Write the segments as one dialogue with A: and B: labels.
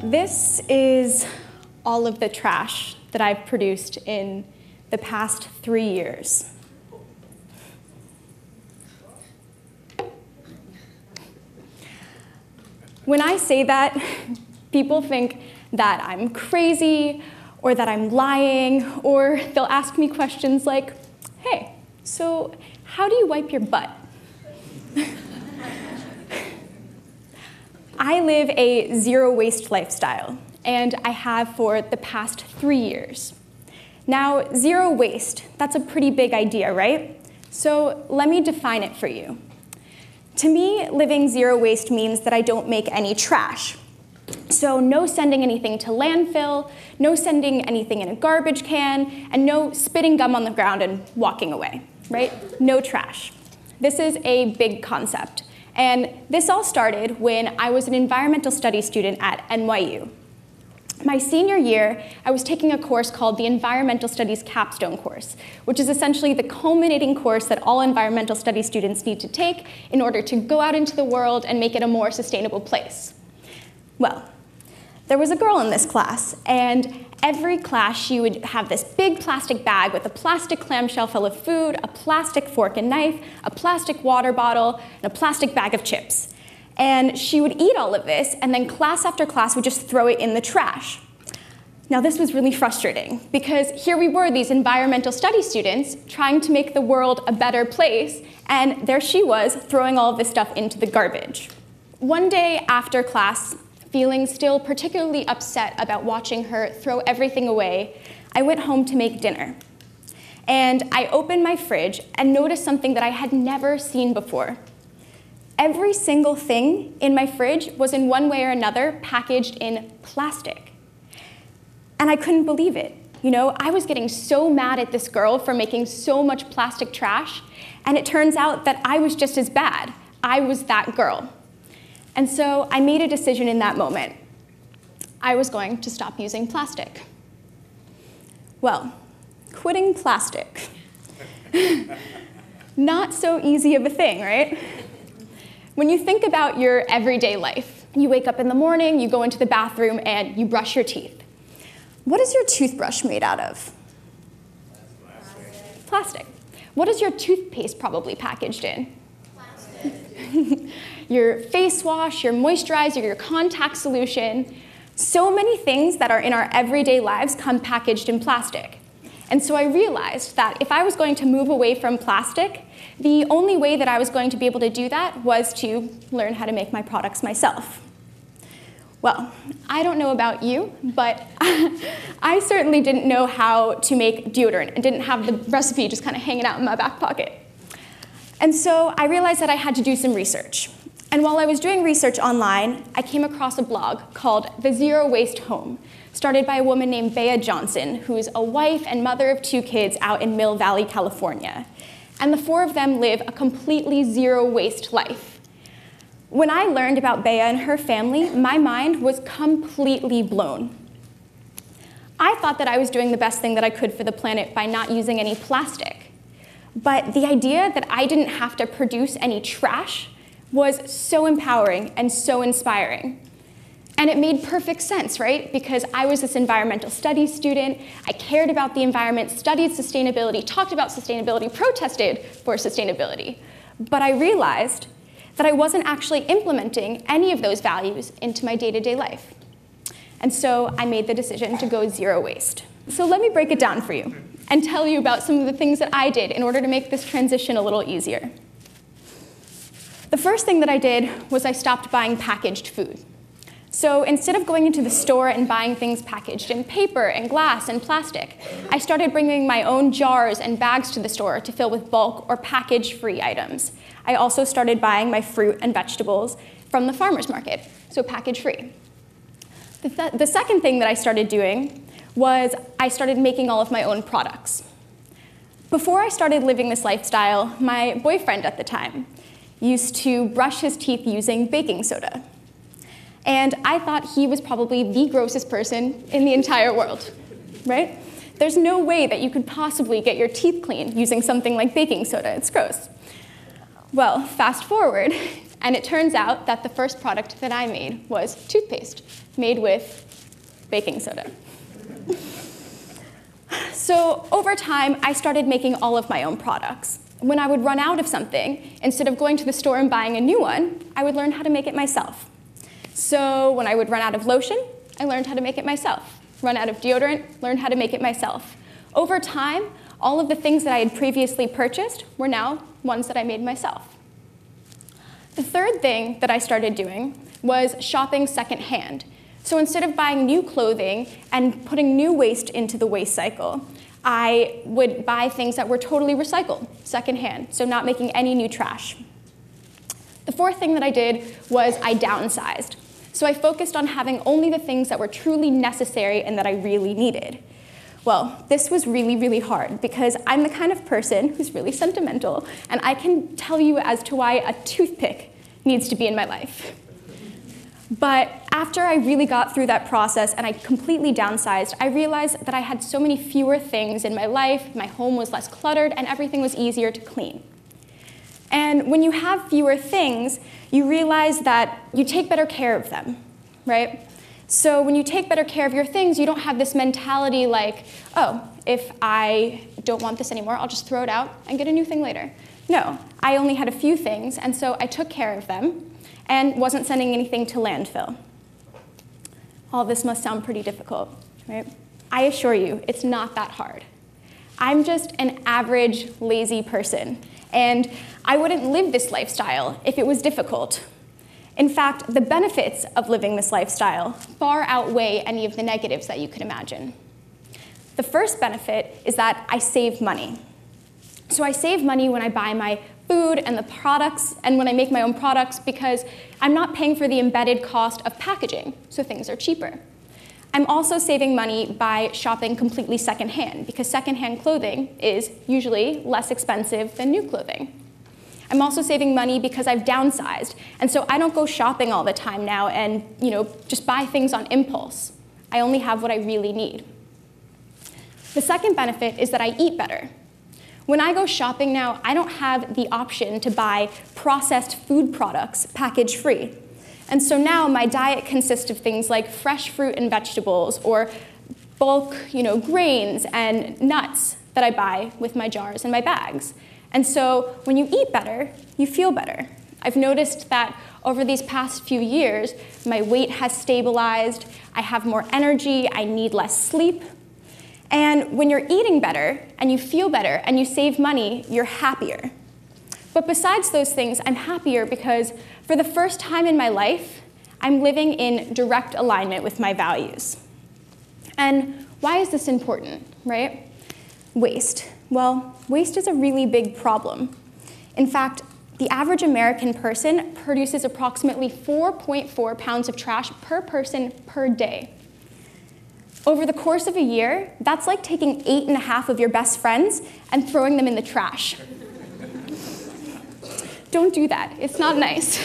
A: This is all of the trash that I've produced in the past 3 years. When I say that, people think that I'm crazy, or that I'm lying, or they'll ask me questions like, hey, so how do you wipe your butt? I live a zero-waste lifestyle, and I have for the past 3 years. Now, zero waste, that's a pretty big idea, right? So let me define it for you. To me, living zero waste means that I don't make any trash. So no sending anything to landfill, no sending anything in a garbage can, and no spitting gum on the ground and walking away, right? No trash. This is a big concept. And this all started when I was an environmental studies student at NYU. My senior year, I was taking a course called the Environmental Studies Capstone course, which is essentially the culminating course that all environmental studies students need to take in order to go out into the world and make it a more sustainable place. Well, there was a girl in this class, and every class she would have this big plastic bag with a plastic clamshell full of food, a plastic fork and knife, a plastic water bottle, and a plastic bag of chips. And she would eat all of this, and then class after class would just throw it in the trash. Now this was really frustrating, because here we were, these environmental studies students, trying to make the world a better place, and there she was, throwing all of this stuff into the garbage. One day after class, feeling still particularly upset about watching her throw everything away, I went home to make dinner. And I opened my fridge and noticed something that I had never seen before. Every single thing in my fridge was in one way or another packaged in plastic. And I couldn't believe it. You know, I was getting so mad at this girl for making so much plastic trash, and it turns out that I was just as bad. I was that girl. And so I made a decision in that moment. I was going to stop using plastic. Well, quitting plastic. Not so easy of a thing, right? When you think about your everyday life, you wake up in the morning, you go into the bathroom, and you brush your teeth. What is your toothbrush made out of? Plastic. What is your toothpaste probably packaged in? Plastic. Your face wash, your moisturizer, your contact solution. So many things that are in our everyday lives come packaged in plastic. And so I realized that if I was going to move away from plastic, the only way that I was going to be able to do that was to learn how to make my products myself. Well, I don't know about you, but I certainly didn't know how to make deodorant and didn't have the recipe just kind of hanging out in my back pocket. And so I realized that I had to do some research. And while I was doing research online, I came across a blog called The Zero Waste Home, started by a woman named Bea Johnson, who is a wife and mother of 2 kids out in Mill Valley, California. And the 4 of them live a completely zero waste life. When I learned about Bea and her family, my mind was completely blown. I thought that I was doing the best thing that I could for the planet by not using any plastic. But the idea that I didn't have to produce any trash was so empowering and so inspiring. And it made perfect sense, right? Because I was this environmental studies student, I cared about the environment, studied sustainability, talked about sustainability, protested for sustainability. But I realized that I wasn't actually implementing any of those values into my day-to-day life. And so I made the decision to go zero waste. So let me break it down for you and tell you about some of the things that I did in order to make this transition a little easier. The first thing that I did was I stopped buying packaged food. So instead of going into the store and buying things packaged in paper and glass and plastic, I started bringing my own jars and bags to the store to fill with bulk or package-free items. I also started buying my fruit and vegetables from the farmer's market, so package-free. The second thing that I started doing was I started making all of my own products. Before I started living this lifestyle, my boyfriend at the time used to brush his teeth using baking soda. And I thought he was probably the grossest person in the entire world, right? There's no way that you could possibly get your teeth clean using something like baking soda. It's gross. Well, fast forward, And it turns out that the first product that I made was toothpaste made with baking soda. So over time, I started making all of my own products. When I would run out of something, instead of going to the store and buying a new one, I would learn how to make it myself. So when I would run out of lotion, I learned how to make it myself. Run out of deodorant, learned how to make it myself. Over time, all of the things that I had previously purchased were now ones that I made myself. The third thing that I started doing was shopping secondhand. So instead of buying new clothing and putting new waste into the waste cycle, I would buy things that were totally recycled, secondhand, so not making any new trash. The fourth thing that I did was I downsized. So I focused on having only the things that were truly necessary and that I really needed. Well, this was really, really hard because I'm the kind of person who's really sentimental, and I can tell you as to why a toothpick needs to be in my life. But after I really got through that process and I completely downsized, I realized that I had so many fewer things in my life, my home was less cluttered, and everything was easier to clean. And when you have fewer things, you realize that you take better care of them, right? So when you take better care of your things, you don't have this mentality like, oh, if I don't want this anymore, I'll just throw it out and get a new thing later. No, I only had a few things, and so I took care of them and wasn't sending anything to landfill. All this must sound pretty difficult, right? I assure you, it's not that hard. I'm just an average, lazy person, and I wouldn't live this lifestyle if it was difficult. In fact, the benefits of living this lifestyle far outweigh any of the negatives that you could imagine. The first benefit is that I save money. So I save money when I buy my food and the products, and when I make my own products, because I'm not paying for the embedded cost of packaging, so things are cheaper. I'm also saving money by shopping completely secondhand, because secondhand clothing is usually less expensive than new clothing. I'm also saving money because I've downsized, and so I don't go shopping all the time now and just buy things on impulse. I only have what I really need. The second benefit is that I eat better. When I go shopping now, I don't have the option to buy processed food products package-free. And so now my diet consists of things like fresh fruit and vegetables, or bulk grains and nuts that I buy with my jars and my bags. And so when you eat better, you feel better. I've noticed that over these past few years, my weight has stabilized, I have more energy, I need less sleep. And when you're eating better, and you feel better, and you save money, you're happier. But besides those things, I'm happier because for the first time in my life, I'm living in direct alignment with my values. And why is this important, right? Waste. Well, waste is a really big problem. In fact, the average American person produces approximately 4.4 pounds of trash per person per day. Over the course of a year, that's like taking 8.5 of your best friends and throwing them in the trash. Don't do that. It's not nice.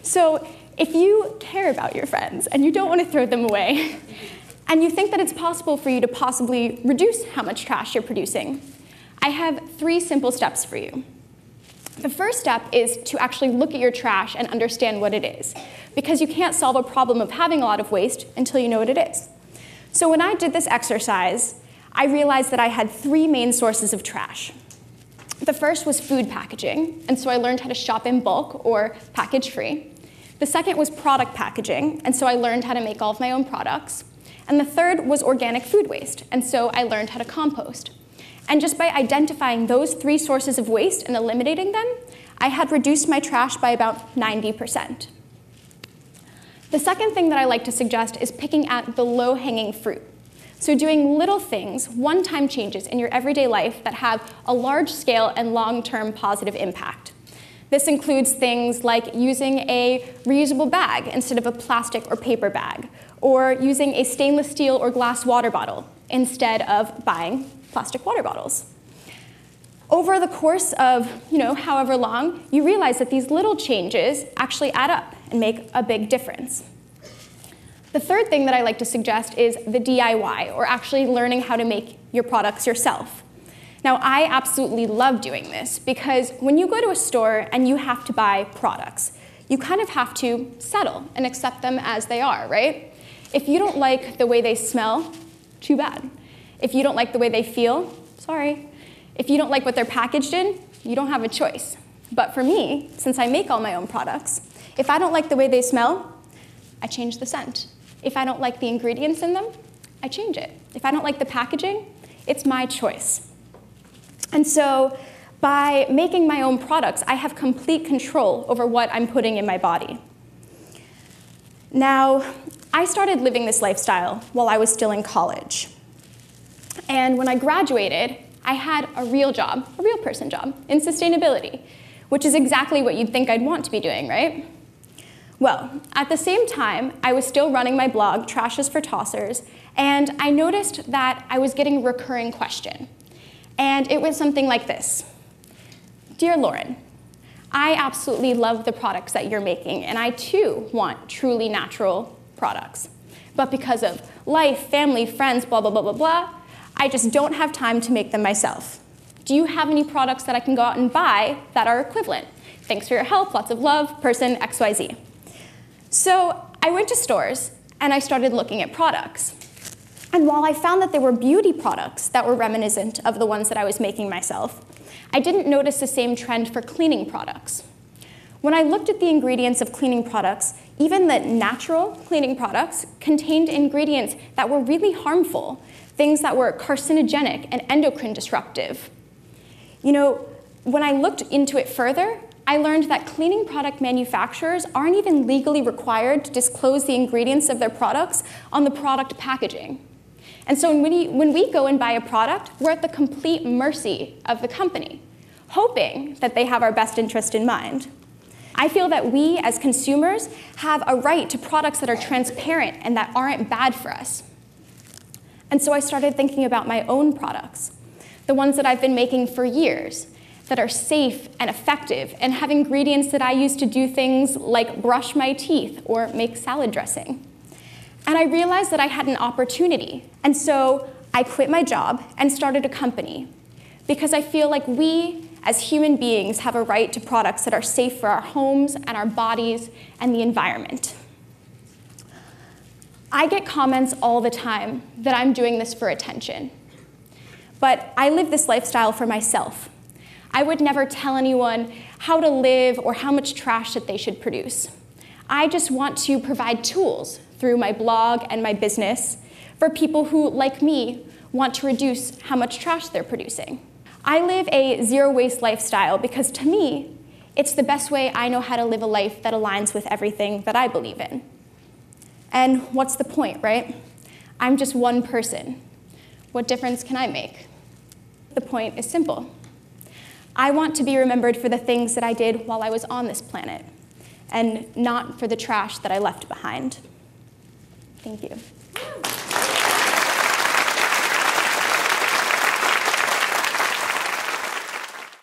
A: So if you care about your friends and you don't want to throw them away, and you think that it's possible for you to possibly reduce how much trash you're producing, I have 3 simple steps for you. The first step is to actually look at your trash and understand what it is, because you can't solve a problem of having a lot of waste until you know what it is. So when I did this exercise, I realized that I had 3 main sources of trash. The first was food packaging, and so I learned how to shop in bulk or package-free. The second was product packaging, and so I learned how to make all of my own products. And the third was organic food waste, and so I learned how to compost. And just by identifying those 3 sources of waste and eliminating them, I had reduced my trash by about 90%. The second thing that I like to suggest is picking at the low-hanging fruit. So doing little things, one-time changes in your everyday life that have a large-scale and long-term positive impact. This includes things like using a reusable bag instead of a plastic or paper bag, or using a stainless steel or glass water bottle instead of buying plastic water bottles. Over the course of however long, you realize that these little changes actually add up and make a big difference. The third thing that I like to suggest is the DIY, or actually learning how to make your products yourself. Now, I absolutely love doing this because when you go to a store and you have to buy products, you kind of have to settle and accept them as they are, right? If you don't like the way they smell, too bad. If you don't like the way they feel, sorry. If you don't like what they're packaged in, you don't have a choice. But for me, since I make all my own products, if I don't like the way they smell, I change the scent. If I don't like the ingredients in them, I change it. If I don't like the packaging, it's my choice. And so by making my own products, I have complete control over what I'm putting in my body. Now, I started living this lifestyle while I was still in college. And when I graduated, I had a real job, a real person job, in sustainability, which is exactly what you'd think I'd want to be doing, right? Well, at the same time, I was still running my blog, Trash is for Tossers, and I noticed that I was getting a recurring question. And it was something like this. Dear Lauren, I absolutely love the products that you're making, and I too want truly natural products. But because of life, family, friends, blah, blah, blah, blah, blah, I just don't have time to make them myself. Do you have any products that I can go out and buy that are equivalent? Thanks for your help, lots of love, person XYZ. So I went to stores and I started looking at products. And while I found that there were beauty products that were reminiscent of the ones that I was making myself, I didn't notice the same trend for cleaning products. When I looked at the ingredients of cleaning products, even the natural cleaning products contained ingredients that were really harmful, things that were carcinogenic and endocrine disruptive. You know, when I looked into it further, I learned that cleaning product manufacturers aren't even legally required to disclose the ingredients of their products on the product packaging. And so when we go and buy a product, we're at the complete mercy of the company, hoping that they have our best interest in mind. I feel that we, as consumers, have a right to products that are transparent and that aren't bad for us. And so I started thinking about my own products, the ones that I've been making for years, that are safe and effective and have ingredients that I use to do things like brush my teeth or make salad dressing. And I realized that I had an opportunity. And so I quit my job and started a company because I feel like we, as human beings, have a right to products that are safe for our homes and our bodies and the environment. I get comments all the time that I'm doing this for attention. But I live this lifestyle for myself. I would never tell anyone how to live or how much trash that they should produce. I just want to provide tools through my blog and my business for people who, like me, want to reduce how much trash they're producing. I live a zero-waste lifestyle because, to me, it's the best way I know how to live a life that aligns with everything that I believe in. And what's the point, right? I'm just one person. What difference can I make? The point is simple. I want to be remembered for the things that I did while I was on this planet, and not for the trash that I left behind. Thank you.